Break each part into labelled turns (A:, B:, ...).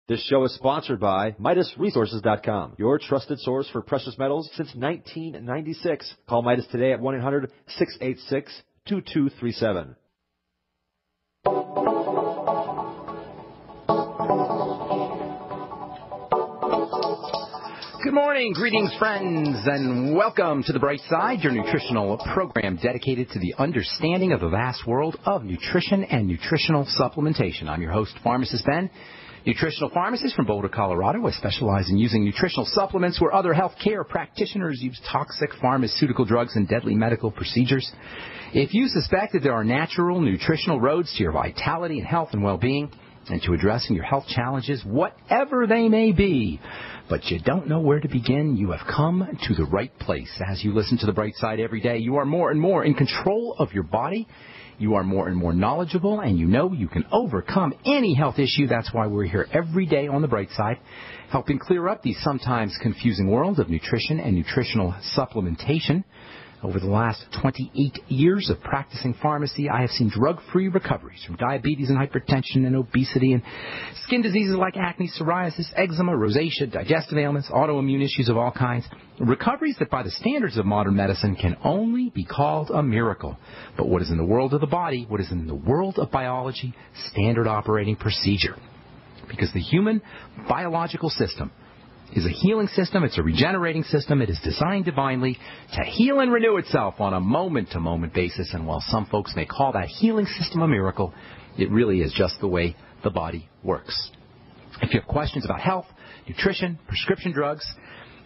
A: This show is sponsored by MidasResources.com, your trusted source for precious metals since 1996. Call Midas today at 1-800-686-2237.
B: Good morning, greetings, friends, and welcome to The Bright Side, your nutritional program dedicated to the understanding of the vast world of nutrition and nutritional supplementation. I'm your host, Pharmacist Ben, nutritional pharmacist from Boulder, Colorado. I specialize in using nutritional supplements where other healthcare practitioners use toxic pharmaceutical drugs and deadly medical procedures. If you suspect that there are natural nutritional roads to your vitality and health and well-being, and to addressing your health challenges, whatever they may be, but you don't know where to begin, you have come to the right place. As you listen to The Bright Side every day, you are more and more in control of your body. You are more and more knowledgeable, and you know you can overcome any health issue. That's why we're here every day on The Bright Side, helping clear up the sometimes confusing world of nutrition and nutritional supplementation. Over the last 28 years of practicing pharmacy, I have seen drug-free recoveries from diabetes and hypertension and obesity and skin diseases like acne, psoriasis, eczema, rosacea, digestive ailments, autoimmune issues of all kinds. Recoveries that by the standards of modern medicine can only be called a miracle. But what is in the world of the body, what is in the world of biology, standard operating procedure. Because the human biological system is a healing system. It's a regenerating system. It is designed divinely to heal and renew itself on a moment-to-moment basis. And while some folks may call that healing system a miracle, it really is just the way the body works. If you have questions about health, nutrition, prescription drugs,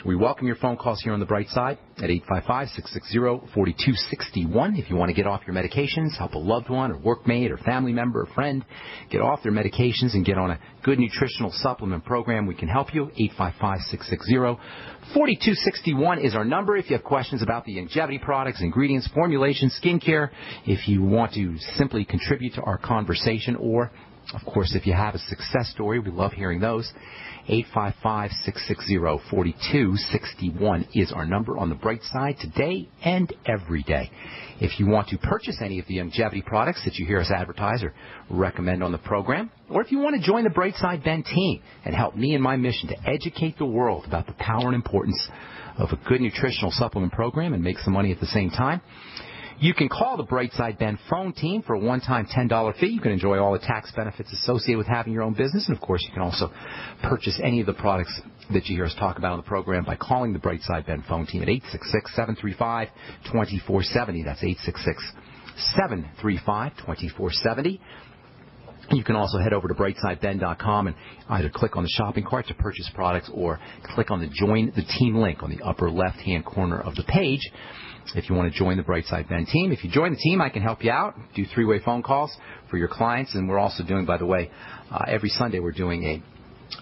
B: we welcome your phone calls here on The Bright Side at 855-660-4261. If you want to get off your medications, help a loved one or workmate or family member or friend get off their medications and get on a good nutritional supplement program, we can help you. 855-660-4261 is our number. If you have questions about the longevity products, ingredients, formulations, skincare, if you want to simply contribute to our conversation, or, of course, if you have a success story, we love hearing those. 855-660-4261 is our number on The Bright Side today and every day. If you want to purchase any of the longevity products that you hear us advertise or recommend on the program, or if you want to join the Bright Side Ben team and help me in my mission to educate the world about the power and importance of a good nutritional supplement program and make some money at the same time, you can call the Bright Side Ben phone team for a one-time $10 fee. You can enjoy all the tax benefits associated with having your own business. And, of course, you can also purchase any of the products that you hear us talk about on the program by calling the Bright Side Ben phone team at 866-735-2470. That's 866-735-2470. You can also head over to brightsideben.com and either click on the shopping cart to purchase products or click on the Join the Team link on the upper left-hand corner of the page if you want to join the Bright Side Ben team. If you join the team, I can help you out, do three-way phone calls for your clients. And we're also doing, by the way, every Sunday we're doing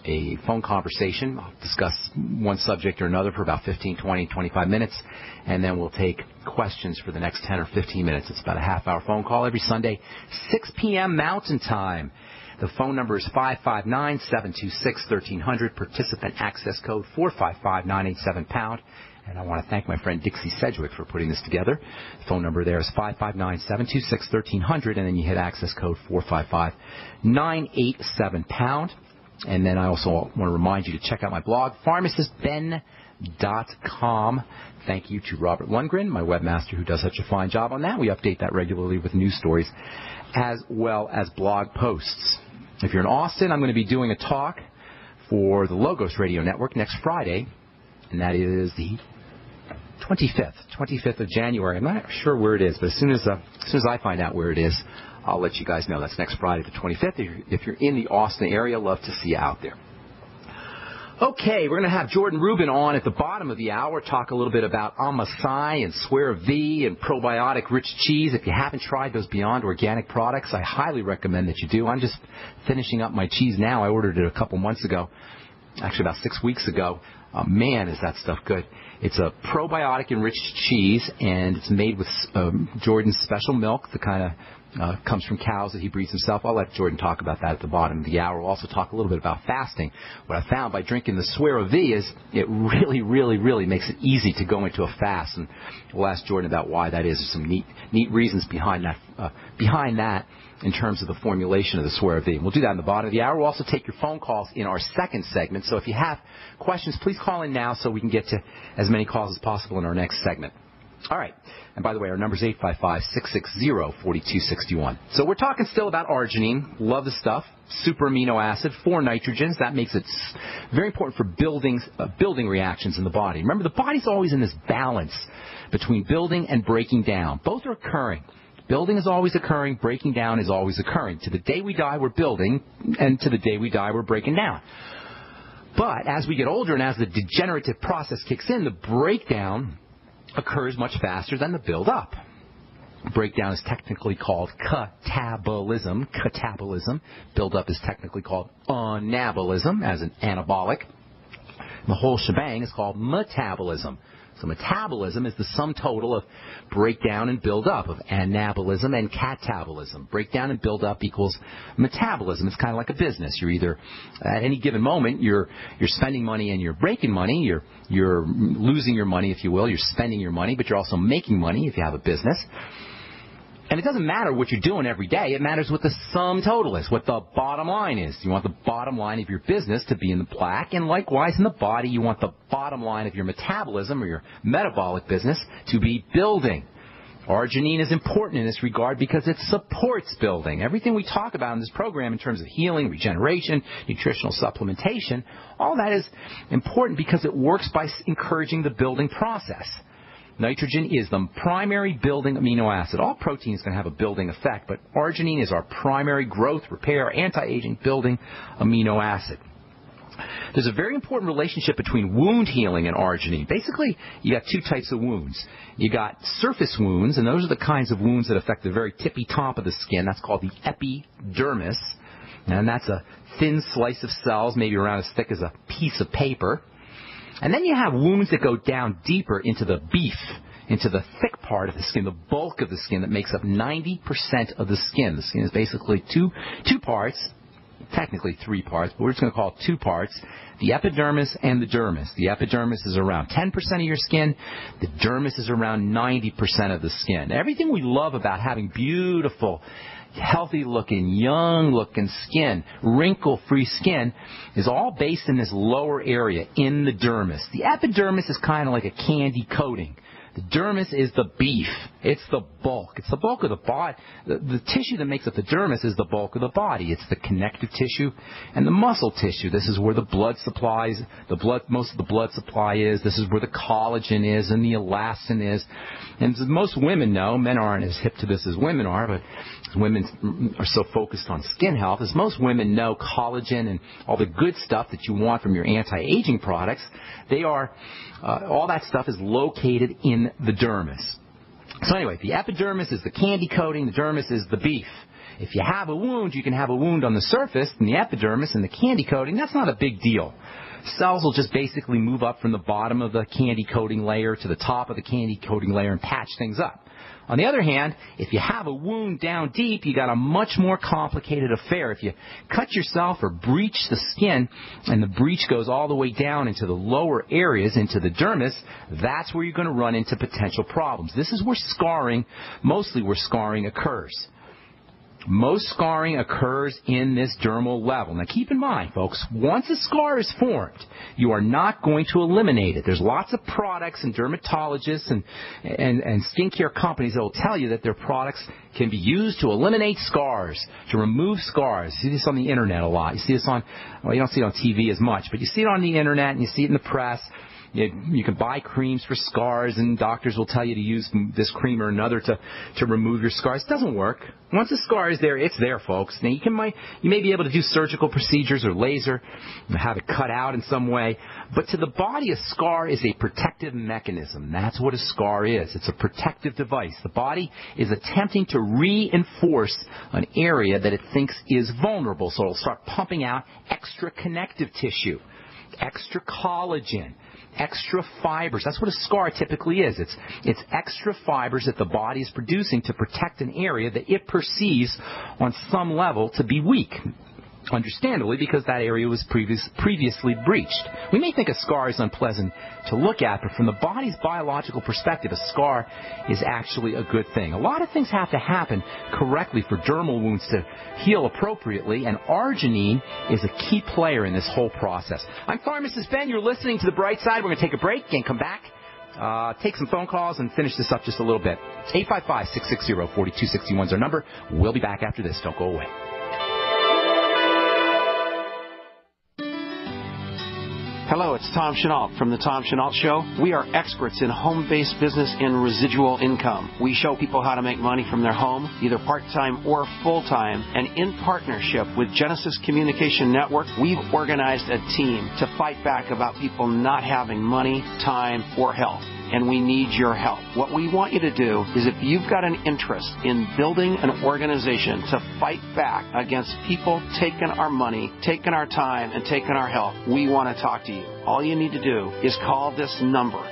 B: a phone conversation. I'll discuss one subject or another for about 15, 20, 25 minutes, and then we'll take questions for the next 10 or 15 minutes. It's about a half-hour phone call every Sunday, 6 p.m. Mountain Time. The phone number is 559-726-1300, participant access code 455-987-pound. And I want to thank my friend Dixie Sedgwick for putting this together. The phone number there is 559-726-1300, and then you hit access code 455-987-pound. And then I also want to remind you to check out my blog, pharmacistben.com. Thank you to Robert Lundgren, my webmaster, who does such a fine job on that. We update that regularly with news stories as well as blog posts. If you're in Austin, I'm going to be doing a talk for the Logos Radio Network next Friday, and that is the 25th of January. I'm not sure where it is, but as soon as I find out where it is, I'll let you guys know. That's next Friday, the 25th. If you're in the Austin area, love to see you out there. Okay, we're going to have Jordan Rubin on at the bottom of the hour, talk a little bit about Amasai and Swear V and probiotic-rich cheese. If you haven't tried those Beyond Organic products, I highly recommend that you do. I'm just finishing up my cheese now. I ordered it a couple months ago, actually about 6 weeks ago. Man, is that stuff good. It's a probiotic-enriched cheese, and it's made with Jordan's special milk, the kind of Comes from cows that he breeds himself. I'll let Jordan talk about that at the bottom of the hour. We'll also talk a little bit about fasting. What I found by drinking the Suero V is it really, really, really makes it easy to go into a fast. And we'll ask Jordan about why that is. There's some neat reasons behind that in terms of the formulation of the Suero V. We'll do that in the bottom of the hour. We'll also take your phone calls in our second segment. So if you have questions, please call in now so we can get to as many calls as possible in our next segment. All right. And by the way, our number is 855-660-4261. So we're talking still about arginine. Love the stuff. Super amino acid, 4 nitrogens. That makes it very important for building reactions in the body. Remember, the body's always in this balance between building and breaking down. Both are occurring. Building is always occurring. Breaking down is always occurring. To the day we die, we're building, and to the day we die, we're breaking down. But as we get older and as the degenerative process kicks in, the breakdown occurs much faster than the build-up. Breakdown is technically called catabolism. Build-up is technically called anabolism, as an anabolic. The whole shebang is called metabolism. So metabolism is the sum total of breakdown and build-up, of anabolism and catabolism. Breakdown and build-up equals metabolism. It's kind of like a business. You're either, at any given moment, you're spending money and you're breaking money. You're losing your money, if you will. You're spending your money, but you're also making money if you have a business. And it doesn't matter what you're doing every day. It matters what the sum total is, what the bottom line is. You want the bottom line of your business to be in the black, and likewise in the body, you want the bottom line of your metabolism or your metabolic business to be building. Arginine is important in this regard because it supports building. Everything we talk about in this program in terms of healing, regeneration, nutritional supplementation, all that is important because it works by encouraging the building process. Nitrogen is the primary building amino acid. All proteins can have a building effect, but arginine is our primary growth, repair, anti-aging building amino acid. There's a very important relationship between wound healing and arginine. Basically, you got 2 types of wounds. You got surface wounds, and those are the kinds of wounds that affect the very tippy top of the skin. That's called the epidermis, and that's a thin slice of cells, maybe around as thick as a piece of paper. And then you have wounds that go down deeper into the beef, into the thick part of the skin, the bulk of the skin that makes up 90% of the skin. The skin is basically two parts, technically 3 parts, but we're just going to call it 2 parts, the epidermis and the dermis. The epidermis is around 10% of your skin. The dermis is around 90% of the skin. Everything we love about having beautiful, healthy-looking, young-looking skin, wrinkle-free skin, is all based in this lower area, in the dermis. The epidermis is kind of like a candy coating. The dermis is the beef. It's the bulk. It's the bulk of the body. The tissue that makes up the dermis is the bulk of the body. It's the connective tissue and the muscle tissue. This is where the blood supplies, most of the blood supply is. This is where the collagen is and the elastin is. And as most women know, men aren't as hip to this as women are, but women are so focused on skin health. As most women know, collagen and all the good stuff that you want from your anti-aging products, they are, all that stuff is located in the dermis. So anyway, the epidermis is the candy coating, the dermis is the beef. If you have a wound, you can have a wound on the surface, and the epidermis and the candy coating, that's not a big deal. Cells will just basically move up from the bottom of the candy coating layer to the top of the candy coating layer and patch things up. On the other hand, if you have a wound down deep, you got a much more complicated affair. If you cut yourself or breach the skin, and the breach goes all the way down into the lower areas, into the dermis, that's where you're going to run into potential problems. This is where mostly where scarring occurs. Most scarring occurs in this dermal level. Now keep in mind, folks, once a scar is formed, you are not going to eliminate it. There's lots of products and dermatologists and skincare companies that will tell you that their products can be used to eliminate scars, to remove scars. You see this on the internet a lot. You see this on, well, you don't see it on TV as much, but you see it on the internet and you see it in the press. You can buy creams for scars, and doctors will tell you to use this cream or another to remove your scars. It doesn't work. Once the scar is there, it's there, folks. Now, you may be able to do surgical procedures or laser, have it cut out in some way, but to the body, a scar is a protective mechanism. That's what a scar is. It's a protective device. The body is attempting to reinforce an area that it thinks is vulnerable, so it'll start pumping out extra connective tissue, extra collagen, extra fibers. That's what a scar typically is. It's extra fibers that the body is producing to protect an area that it perceives on some level to be weak. Understandably, because that area was previously breached. We may think a scar is unpleasant to look at, but from the body's biological perspective, a scar is actually a good thing. A lot of things have to happen correctly for dermal wounds to heal appropriately, and arginine is a key player in this whole process. I'm Pharmacist Ben. You're listening to The Bright Side. We're going to take a break and come back. Take some phone calls and finish this up just a little bit. 855-660-4261 is our number. We'll be back after this. Don't go away.
C: Hello, it's Tom Chenault from The Tom Chenault Show. We are experts in home-based business and residual income. We show people how to make money from their home, either part-time or full-time. And in partnership with Genesis Communication Network, we've organized a team to fight back about people not having money, time, or health. And we need your help. What we want you to do is, if you've got an interest in building an organization to fight back against people taking our money, taking our time, and taking our health, we want to talk to you. All you need to do is call this number,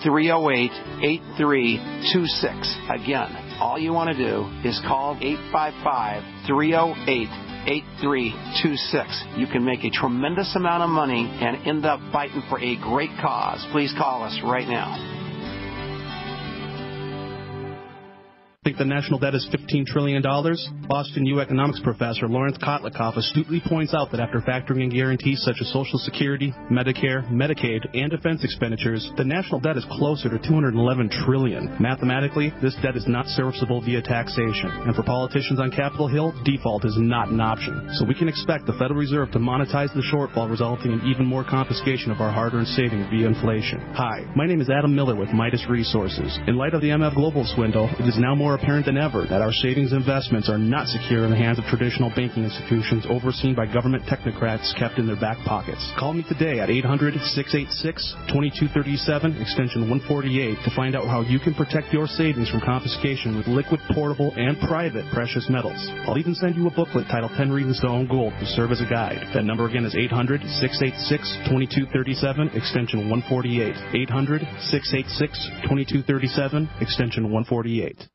C: 855-308-8326. Again, all you want to do is call 855-308-8326. You can make a tremendous amount of money and end up fighting for a great cause. Please call us right now.
D: Think the national debt is $15 trillion? Boston U economics professor Lawrence Kotlikoff astutely points out that after factoring in guarantees such as Social Security, Medicare, Medicaid, and defense expenditures, the national debt is closer to $211 trillion. Mathematically, this debt is not serviceable via taxation. And for politicians on Capitol Hill, default is not an option. So we can expect the Federal Reserve to monetize the shortfall, resulting in even more confiscation of our hard-earned savings via inflation. Hi, my name is Adam Miller with Midas Resources. In light of the MF Global swindle, it is now more apparent than ever that our savings investments are not secure in the hands of traditional banking institutions overseen by government technocrats kept in their back pockets. Call me today at 800-686-2237, extension 148, to find out how you can protect your savings from confiscation with liquid, portable, and private precious metals. I'll even send you a booklet titled 10 Reasons to Own Gold to serve as a guide. That number again is 800-686-2237, extension 148. 800-686-2237, extension 148.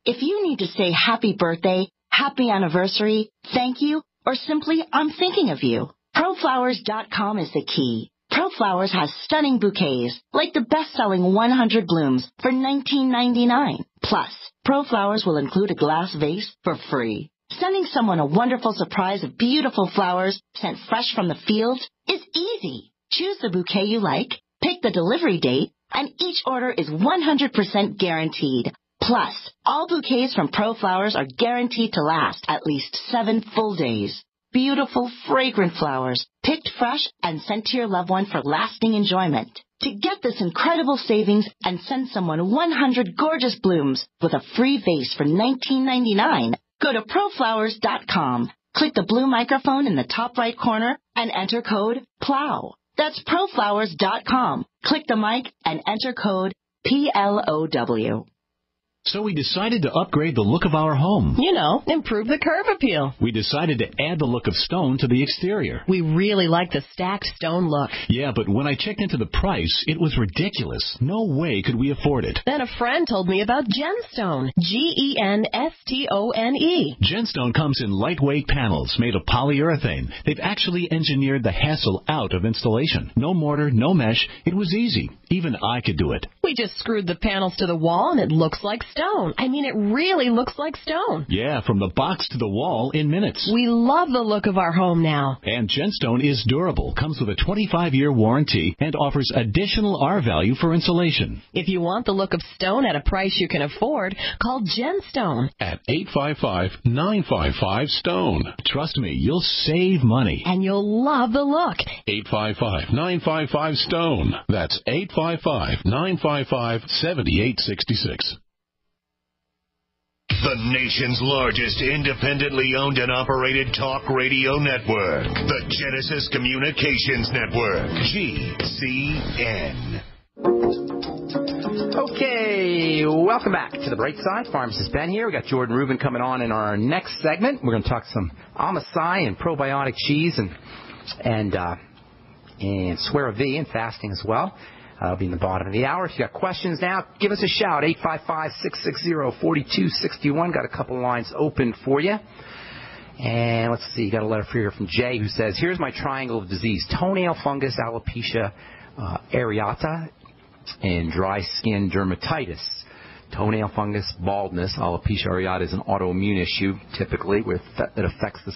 E: If you need to say happy birthday, happy anniversary, thank you, or simply I'm thinking of you, ProFlowers.com is the key. ProFlowers has stunning bouquets, like the best-selling 100 blooms for $19.99. Plus, ProFlowers will include a glass vase for free. Sending someone a wonderful surprise of beautiful flowers sent fresh from the field is easy. Choose the bouquet you like, pick the delivery date, and each order is 100% guaranteed. Plus, all bouquets from ProFlowers are guaranteed to last at least 7 full days. Beautiful, fragrant flowers, picked fresh and sent to your loved one for lasting enjoyment. To get this incredible savings and send someone 100 gorgeous blooms with a free vase for $19.99, go to ProFlowers.com. Click the blue microphone in the top right corner and enter code PLOW. That's ProFlowers.com. Click the mic and enter code PLOW.
F: So we decided to upgrade the look of our home.
G: You know, improve the curb appeal.
F: We decided to add the look of stone to the exterior.
G: We really like the stacked stone look.
F: Yeah, but when I checked into the price, it was ridiculous. No way could we afford it.
G: Then a friend told me about Genstone. Genstone.
F: Genstone comes in lightweight panels made of polyurethane. They've actually engineered the hassle out of installation. No mortar, no mesh. It was easy. Even I could do it.
G: We just screwed the panels to the wall and it looks like stone. I mean, it really looks like stone.
F: Yeah, from the box to the wall in minutes.
G: We love the look of our home now.
F: And Genstone is durable, comes with a 25-year warranty, and offers additional R-value for insulation.
G: If you want the look of stone at a price you can afford, call Genstone
H: at 855-955-STONE.
F: Trust me, you'll save money.
G: And you'll love the look.
H: 855-955-STONE. That's 855-955-7866.
I: The nation's largest independently owned and operated talk radio network. The Genesis Communications Network. GCN.
B: Okay, everybody. Welcome back to the Bright Side. Pharmacist Ben here. We got Jordan Rubin coming on in our next segment. We're going to talk some Amosai and probiotic cheese and Swear V and fasting as well. That'll be in the bottom of the hour. If you got questions now, give us a shout. 855-660-4261. Got a couple lines open for you. And let's see, got a letter here from Jay who says, here's my triangle of disease: toenail fungus, alopecia areata, and dry skin dermatitis. Toenail fungus, baldness, alopecia areata is an autoimmune issue typically that affects the